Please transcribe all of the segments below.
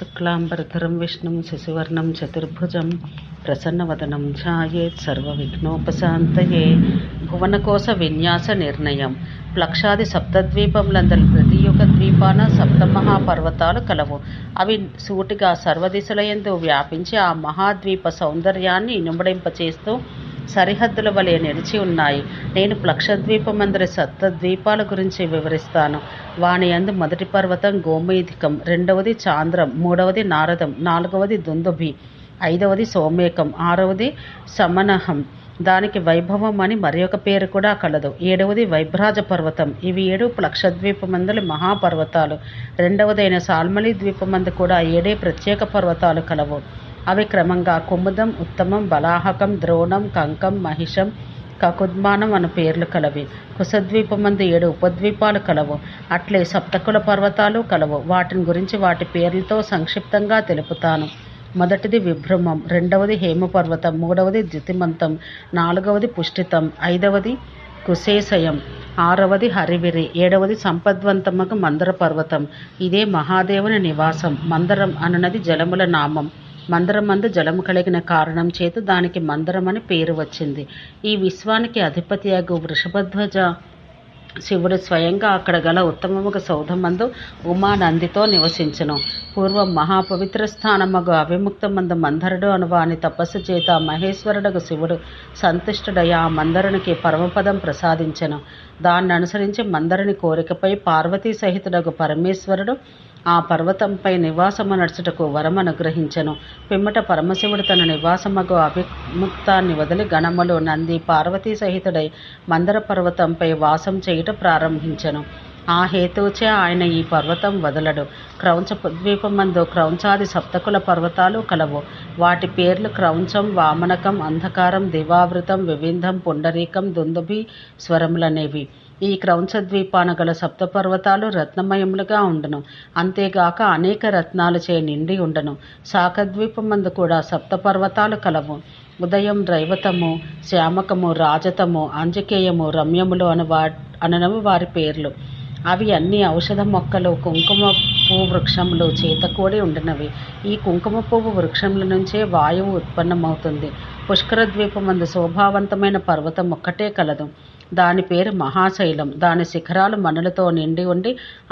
శుక్లాంబరధరం విష్ణుం శశివర్ణం చతుర్భుజం ప్రసన్నవదనం ధ్యాయేత్ సర్వవిఘ్నోపశాంతయే. భువనకోశ విన్యాస నిర్ణయం. ప్లక్షాది సప్తద్వీపములందరి ప్రతి ఒక్క ద్వీపాన సప్తమహాపర్వతాలు కలవు. అవి సూటిగా సర్వదిశలయందు వ్యాపించి ఆ మహాద్వీప సౌందర్యాన్ని ఇనుమడింపచేస్తూ సరిహద్దుల వలె నిలిచి ఉన్నాయి. నేను ప్లక్షద్వీపమందరి సప్తద్వీపాల గురించి వివరిస్తాను. వాని యందు మొదటి పర్వతం గోమేధికం, రెండవది చాంద్రం, మూడవది నారదం, నాలుగవది దుందుభి, ఐదవది సోమేకం, ఆరవది సమనహం. దానికి వైభవం అని మరి ఒక పేరు కూడా కలదు. ఏడవది వైభ్రాజ పర్వతం. ఇవి 7 ప్లక్షద్వీపమందలి మహాపర్వతాలు. రెండవదైన సాల్మలి ద్వీపమందు కూడా 7 ప్రత్యేక పర్వతాలు కలవు. అవి క్రమంగా కుముదం, ఉత్తమం, బలాహకం, ద్రోణం, కంకం, మహిషం, కకుద్మానం అను పేర్లు కలవి. కుశద్వీపమందు 7 ఉపద్వీపాలు కలవు. అట్లే సప్తకుల పర్వతాలు కలవు. వాటిని గురించి వాటి పేర్లతో సంక్షిప్తంగా తెలుపుతాను. మొదటిది విభ్రమం, రెండవది హేమపర్వతం, మూడవది ద్యుతిమంతం, నాలుగవది పుష్టితం, ఐదవది కుశేశయం, ఆరవది హరివిరి, ఏడవది సంపద్వంతమగు మందర పర్వతం. ఇదే మహాదేవుని నివాసం. మందరం అనునది జలముల నామం. మందరమందు జలము కలిగిన కారణం చేత దానికి మందరం అని పేరు వచ్చింది. ఈ విశ్వానికి అధిపతియగు వృషభధ్వజ శివుడు స్వయంగా అక్కడ గల ఉత్తమముగ సౌధమందు ఉమానందితో నివసించును. పూర్వం మహాపవిత్ర స్థానమగు అవిముక్తమందు మందరుడు అను వాని తపస్సు చేత మహేశ్వరుడగు శివుడు సంతుష్టుడై ఆ మందరునికి పరమపదం ప్రసాదించెను. దాన్ని అనుసరించి మందరుని కోరికపై పార్వతీ సహితుడగు పరమేశ్వరుడు ఆ పర్వతంపై నివాసము నడుచుటకు వరం అనుగ్రహించెను. పిమ్మట పరమశివుడు తన నివాసమగు అవిముక్తాన్ని వదిలి గణములు, నంది, పార్వతీ సహితుడై మందర పర్వతంపై వాసం చేయుట ప్రారంభించెను. ఆ హేతువుచే ఆయన ఈ పర్వతం వదలడు. క్రౌంచ ద్వీపమందు క్రౌంచాది సప్తకుల పర్వతాలు కలవు. వాటి పేర్లు క్రౌంచం, వామనకం, అంధకారం, దివావృతం, వివింధం, పుండరీకం, దుందుభి, స్వరములనేవి. ఈ క్రౌంచ ద్వీపాన గల సప్తపర్వతాలు రత్నమయములుగా ఉండును. అంతేగాక అనేక రత్నాలచే నిండి ఉండును. శాఖద్వీపమందు కూడా సప్తపర్వతాలు కలవు. ఉదయం, రైవతము, శ్యామకము, రాజతము, అంజకేయము, రమ్యములు అనవి వారి పేర్లు. అవి అన్ని ఔషధ మొక్కలు, కుంకుమ పువ్వు వృక్షములు చేతకూడి ఉండినవి. ఈ కుంకుమ పువ్వు వృక్షముల నుంచే వాయువు ఉత్పన్నమవుతుంది. పుష్కర ద్వీపమందు శోభావంతమైన పర్వతం ఒక్కటే కలదు. దాని పేరు మహాశైలం. దాని శిఖరాలు మనులతో నిండి ఉండి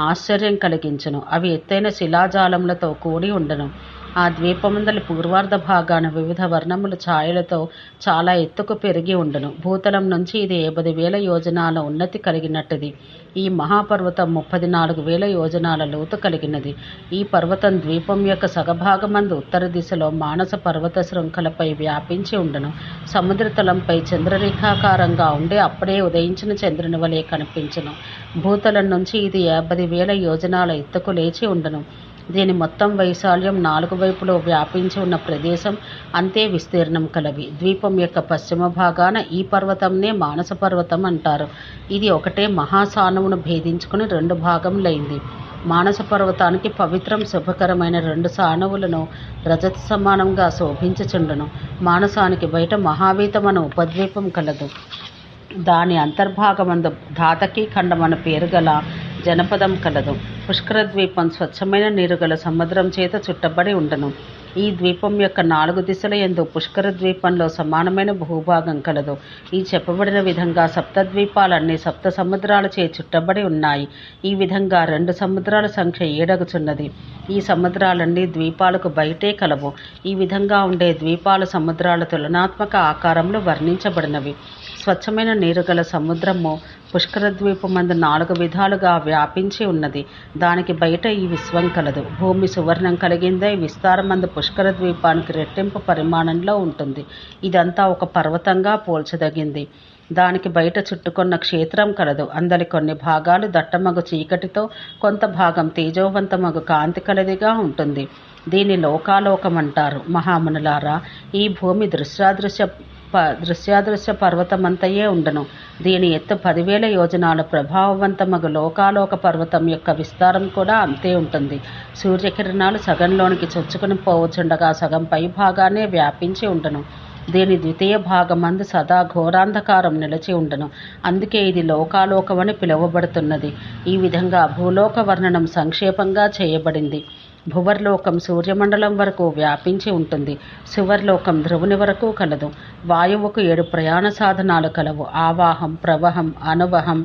ఆశ్చర్యం కలిగించును. అవి ఎత్తైన శిలాజాలములతో కూడి ఉండును. ఆ ద్వీపమందలి పూర్వార్ధ భాగాన వివిధ వర్ణముల ఛాయలతో చాలా ఎత్తుకు పెరిగి ఉండును. భూతలం నుంచి ఇది 50,000 యోజనాల ఉన్నతి కలిగినట్టుది. ఈ మహాపర్వతం 34,000 యోజనాల లోతు కలిగినది. ఈ పర్వతం ద్వీపం యొక్క సగభాగమందు ఉత్తర దిశలో మానస పర్వత శృంఖలపై వ్యాపించి ఉండును. సముద్రతలంపై చంద్రరేఖాకారంగా ఉండి అప్పుడే ఉదయించిన చంద్రుని వలె కనిపించును. భూతలం నుంచి ఇది 50,000 యోజనాల ఎత్తుకు లేచి ఉండును. దీని మొత్తం వైశాల్యం 4 వైపులో వ్యాపించి ఉన్న ప్రదేశం అంతే విస్తీర్ణం కలవి. ద్వీపం యొక్క పశ్చిమ భాగాన ఈ పర్వతంనే మానస పర్వతం అంటారు. ఇది ఒకటే మహాసానువును భేదించుకుని 2 భాగములైంది. మానస పర్వతానికి పవిత్రం, శుభకరమైన 2 సానువులను రజత సమానంగా శోభించుచుండును. మానసానికి బయట మహావీతమను ఉపద్వీపం కలదు. దాని అంతర్భాగమందు ధాతకీ ఖండమన పేరు గల జనపదం కలదు. పుష్కర ద్వీపం స్వచ్ఛమైన నీరు గల సముద్రం చేత చుట్టబడి ఉండను. ఈ ద్వీపం యొక్క 4 దిశల యందు పుష్కర ద్వీపంలో సమానమైన భూభాగం కలదు. ఈ చెప్పబడిన విధంగా సప్తద్వీపాలన్నీ సప్త సముద్రాలచే చుట్టబడి ఉన్నాయి. ఈ విధంగా 2 సముద్రాల సంఖ్య 7 ఈ సముద్రాలన్నీ ద్వీపాలకు బయటే కలవు. ఈ విధంగా ఉండే ద్వీపాల సముద్రాల తులనాత్మక ఆకారంలో వర్ణించబడినవి. స్వచ్ఛమైన నీరు గల సముద్రము పుష్కర ద్వీపమందు 4 విధాలుగా వ్యాపించి ఉన్నది. దానికి బయట ఈ విశ్వం కలదు. భూమి సువర్ణం కలిగిందై విస్తారమందు పుష్కర ద్వీపానికి రెట్టింపు పరిమాణంలో ఉంటుంది. ఇదంతా ఒక పర్వతంగా పోల్చదగింది. దానికి బయట చుట్టుకొన్న క్షేత్రం కలదు. అందరి కొన్ని భాగాలు దట్టమగు చీకటితో, కొంత భాగం తేజోవంతమగు కాంతి కలదిగా ఉంటుంది. దీన్ని లోకాలోకమంటారు. మహామునులారా, ఈ భూమి దృశ్యాదృశ్య పర్వతమంతయే ఉండను. దీని ఎత్తు 10,000 యోజనాల. ప్రభావవంతమగు లోకాలోక పర్వతం యొక్క విస్తారం కూడా అంతే ఉంటుంది. సూర్యకిరణాలు సగంలోనికి చొచ్చుకుని పోవచుండగా సగం పై భాగానే వ్యాపించి ఉండను. దీని ద్వితీయ భాగమందు సదా ఘోరాంధకారం నిలిచి ఉండను. అందుకే ఇది లోకాలోకమని పిలువబడుతున్నది. ఈ విధంగా భూలోక వర్ణనం సంక్షేపంగా చేయబడింది. భువర్లోకం సూర్యమండలం వరకు వ్యాపించి ఉంటుంది. శివర్లోకం ధ్రువుని వరకు కలదు. వాయువుకు 7 ప్రయాణ సాధనాలు కలవు. ఆవాహం, ప్రవహం, అనువహం,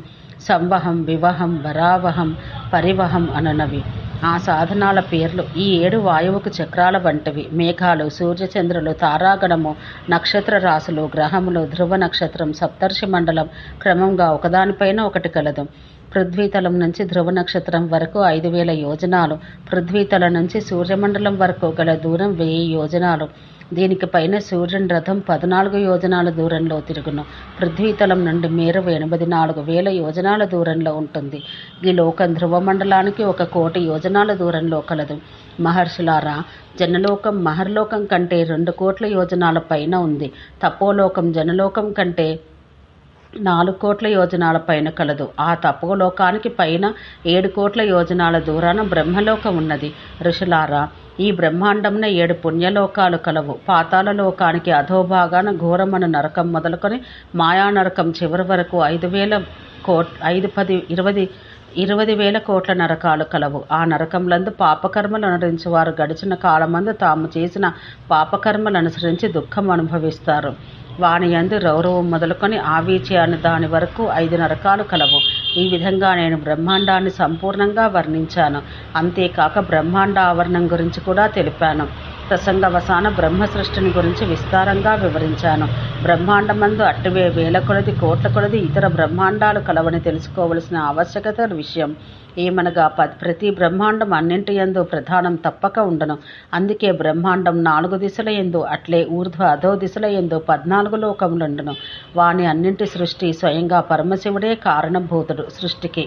సంవహం, వివహం, వరావహం, పరివహం అననవి. ఆ సాధనాల పేర్లు ఈ 7 వాయువుకు చక్రాల వంటివి. మేఘాలు, సూర్యచంద్రులు, తారాగణము, నక్షత్ర రాశులు, గ్రహములు, ధ్రువ నక్షత్రం, సప్తర్షి మండలం క్రమంగా ఒకదానిపైన ఒకటి కలదు. పృథ్వీతలం నుంచి ధ్రువ నక్షత్రం వరకు 5000 యోజనాలు. పృథ్వీతలం నుంచి సూర్యమండలం వరకు గల దూరం 1000 యోజనాలు. దీనికి పైన సూర్యుని రథం 14 యోజనాల దూరంలో తిరుగును. పృథ్వీతలం నుండి మేరు 84,000 యోజనాల దూరంలో ఉంటుంది. ఈ లోకం ధ్రువమండలానికి 1,00,00,000 యోజనాల దూరంలో కలదు. మహర్షులారా, జనలోకం మహర్లోకం కంటే 2 కోట్ల యోజనాల పైన ఉంది. తపోలోకం జనలోకం కంటే 4 కోట్ల యోజనాల పైన కలదు. ఆ తపోలోకానికి పైన 7 కోట్ల యోజనాల దూరాన బ్రహ్మలోకం ఉన్నది. ఋషులారా, ఈ బ్రహ్మాండంన 7 పుణ్యలోకాలు కలవు. పాతాళ లోకానికి అధోభాగాన ఘోరమను నరకం మొదలుకొని మాయానరకం చివరి వరకు 20,000 కోట్ల నరకాలు కలవు. ఆ నరకములందు పాపకర్మలు అనుసరించి వారు గడిచిన కాలమందు తాము చేసిన పాపకర్మలు అనుసరించి దుఃఖం అనుభవిస్తారు. వాని యందు రౌరవం మొదలుకొని ఆవీచి అను దాని వరకు 5 నరకాలు కలవు. ఈ విధంగా నేను బ్రహ్మాండాన్ని సంపూర్ణంగా వర్ణించాను. అంతేకాక బ్రహ్మాండ ఆవరణం గురించి కూడా తెలిపాను. ప్రసంగవసాన బ్రహ్మ సృష్టిని గురించి విస్తారంగా వివరించాను. బ్రహ్మాండమందు అట్టివే 1000 కొలది కోట్ల కొలది ఇతర బ్రహ్మాండాలు కలవని తెలుసుకోవలసిన ఆవశ్యకత విషయం ఏమనగా ప్రతి బ్రహ్మాండం అన్నింటి యందు ప్రధానం తప్పక ఉండను. అందుకే బ్రహ్మాండం 4 దిశల యందు అట్లే ఊర్ధ్వ అధో దిశల యందు 14 లోకములుండును. వాని అన్నింటి సృష్టి స్వయంగా పరమశివుడే కారణభూతుడు. సృష్టికి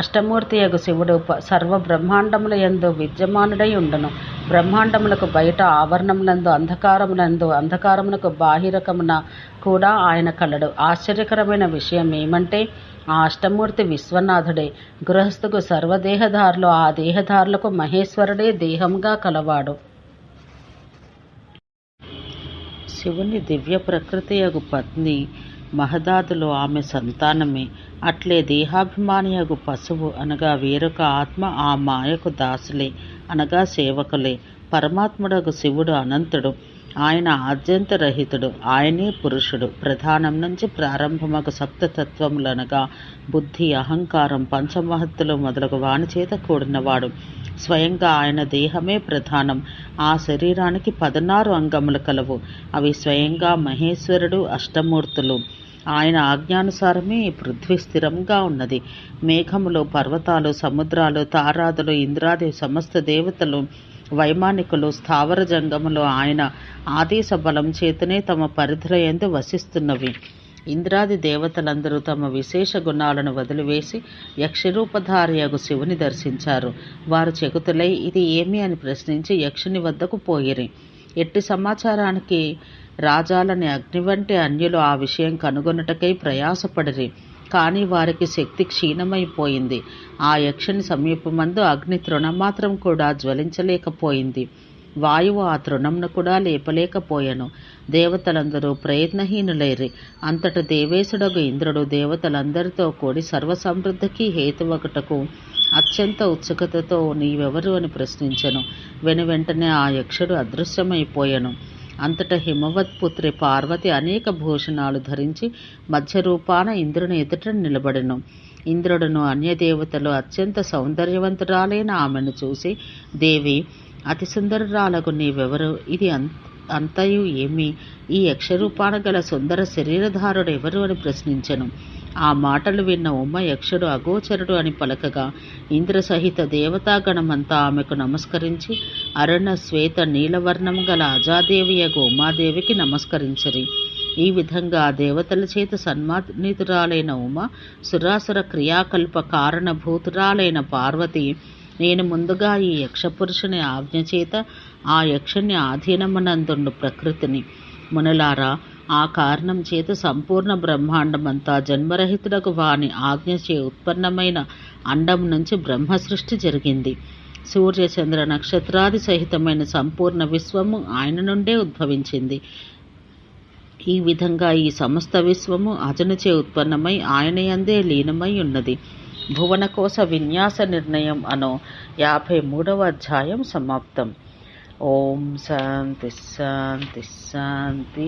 అష్టమూర్తి యగు శివుడు సర్వ బ్రహ్మాండముల యందు విద్యమానుడై ఉండును. బ్రహ్మాండములకు బయట ఆవరణములందు అంధకారమునకు బాహిరకమున కూడా ఆయన కలడు. ఆశ్చర్యకరమైన విషయం ఏమంటే ఆ అష్టమూర్తి విశ్వనాథుడే. గృహస్థుకు సర్వదేహధారులు, ఆ దేహధారులకు మహేశ్వరుడే దేహంగా కలవాడు. శివుని దివ్య ప్రకృతియగు పత్ని మహదాదులు ఆమె సంతానమే. అట్లే దేహాభిమానియగు పశువు అనగా వేరొక ఆత్మ ఆ మాయకు దాసులే అనగా సేవకులే. పరమాత్ముడగు శివుడు అనంతుడు. ఆయన ఆద్యంతరహితుడు. ఆయనే పురుషుడు. ప్రధానం నుంచి ప్రారంభమగు సప్తతత్వములనగా బుద్ధి, అహంకారం, పంచమహత్తులు మొదలగు వాని చేత కూడినవాడు. స్వయంగా ఆయన దేహమే ప్రధానం. ఆ శరీరానికి 16 అంగములు కలవు. అవి స్వయంగా మహేశ్వరుడు, అష్టమూర్తులు. ఆయన ఆజ్ఞానుసారమే ఈ పృథ్వీ స్థిరంగా ఉన్నది. మేఘములు, పర్వతాలు, సముద్రాలు, తారాదులు, ఇంద్రాది సమస్త దేవతలు, వైమానికులు, స్థావర జంగములు ఆయన ఆదేశ బలం చేతనే తమ పరిధుల యందు వసిస్తున్నవి. ఇంద్రాది దేవతలందరూ తమ విశేష గుణాలను వదిలివేసి యక్షరూపధారియగు శివుని దర్శించారు. వారు చెకుతులై ఇది ఏమి అని ప్రశ్నించి యక్షుని వద్దకు పోయిరి. ఎట్టి సమాచారానికి రాజాలని అగ్ని వంటి అన్యులు ఆ విషయం కనుగొనుటకై ప్రయాసపడిరి. కానీ వారికి శక్తి క్షీణమైపోయింది. ఆ యక్షుని సమీపమందు అగ్ని తృణమాత్రం కూడా జ్వలించలేకపోయింది. వాయువు ఆ తృణంను కూడా లేపలేకపోయెను. దేవతలందరూ ప్రయత్నహీనులైరి. అంతట దేవేశుడగు ఇంద్రుడు దేవతలందరితో కూడి సర్వసమృద్ధికి హేతువగుటకు అత్యంత ఉత్సుకతతో నీవెవరు అని ప్రశ్నించెను. వెనువెంటనే ఆ యక్షుడు అదృశ్యమైపోయెను. అంతట హిమవత్పుత్రి పార్వతి అనేక భూషణాలు ధరించి మధ్య రూపాన ఇంద్రుని ఎదుట నిలబడెను. ఇంద్రుడును అన్యదేవతలు అత్యంత సౌందర్యవంతురాలైన ఆమెను చూసి, దేవి, అతి సుందరురాలకు నీవెవరు? ఇది అంతయు ఏమి? ఈ యక్షరూపాన గల సుందర శరీరధారుడు ఎవరు అని ప్రశ్నించెను. ఆ మాటలు విన్న ఉమ యక్షుడు అగోచరుడు అని పలకగా ఇంద్రసహిత దేవతాగణమంతా ఆమెకు నమస్కరించి అరుణ శ్వేత నీలవర్ణం గల అజాదేవియగు ఉమాదేవికి నమస్కరించరి. ఈ విధంగా దేవతల చేత సన్మానితురాలైన ఉమ, సురాసుర క్రియాకల్ప కారణభూతురాలైన పార్వతి, నేను ముందుగా ఈ యక్షపురుషుని ఆజ్ఞ చేత ఆ యక్షుని ఆధీనమునందుండు ప్రకృతిని. మునులారా, ఆ కారణం చేత సంపూర్ణ బ్రహ్మాండమంతా జన్మరహితుడకు వాని ఆజ్ఞచే ఉత్పన్నమైన అండం నుంచి బ్రహ్మ సృష్టి జరిగింది. సూర్య చంద్ర నక్షత్రాది సహితమైన సంపూర్ణ విశ్వము ఆయన నుండే ఉద్భవించింది. ఈ విధంగా ఈ సమస్త విశ్వము అజనుచే ఉత్పన్నమై ఆయన యందే లీనమై ఉన్నది. భువనకోశ విన్యాస నిర్ణయం అను 53వ అధ్యాయం సమాప్తం. ఓం శాంతి శాంతి శాంతి.